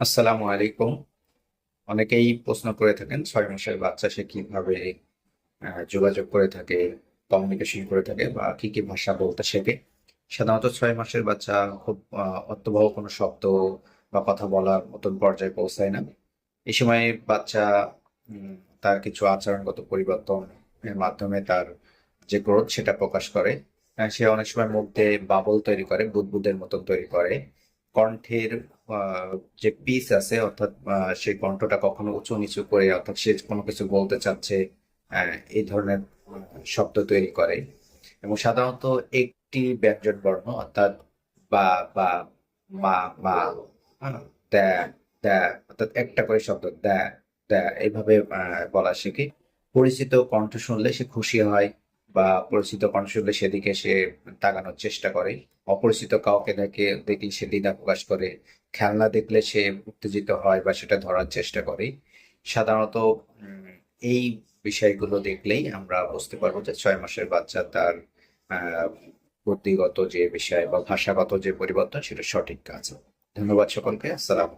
আসসালামু আলাইকুম। অনেকেই প্রশ্ন করে থাকেন 6 মাসের বাচ্চা সে কিভাবে যোগাযোগ করে থাকে, কমিউনিকেশন করে থাকে বা কি কি ভাষা বলতে শেখে। সাধারণত 6 মাসের বাচ্চা খুব অর্থবহ কোনো শব্দ বা কথা বলার মতন পর্যায়ে পৌঁছায় না। এই সময় বাচ্চা উম, তার কিছু আচরণগত পরিবর্তন এর মাধ্যমে তার যে গ্রোথ সেটা প্রকাশ করে। সে অনেক সময় মুখ দিয়ে বাবল তৈরি করে, বুদবুদের মতন তৈরি করে। কণ্ঠের যে পিচ আছে, অর্থাৎ সেই কণ্ঠটা কখনো উঁচু নিচু করে, অর্থাৎ সে কোনো কিছু বলতে চাচ্ছে, এই ধরনের শব্দ তৈরি করে। এবং সাধারণত একটি ব্যঞ্জন বর্ণ, অর্থাৎ বা বা মা মা, হ্যাঁ, দ্যা দ্যা, অর্থাৎ একটা করে শব্দ দ্যা দ্যা এইভাবে বলা শেখে। পরিচিত কণ্ঠ শুনলে সে খুশি হয়, বা পরিচিত কণ্ঠ শুনলে সেদিকে সে তাকানোর চেষ্টা করে। অপরিচিত কাউকে দেখলে সে দ্বিধা প্রকাশ করে। খেলনা দেখলে সে উত্তেজিত হয় বা সেটা ধরার চেষ্টা করে। সাধারণত উম, এই বিষয়গুলো দেখলেই আমরা বুঝতে পারবো যে 6 মাসের বাচ্চা তার আহ বুদ্ধিগত যে বিষয় বা ভাষাগত যে পরিবর্তন সেটা সঠিক কাজ। ধন্যবাদ সকলকে। আসসালাম।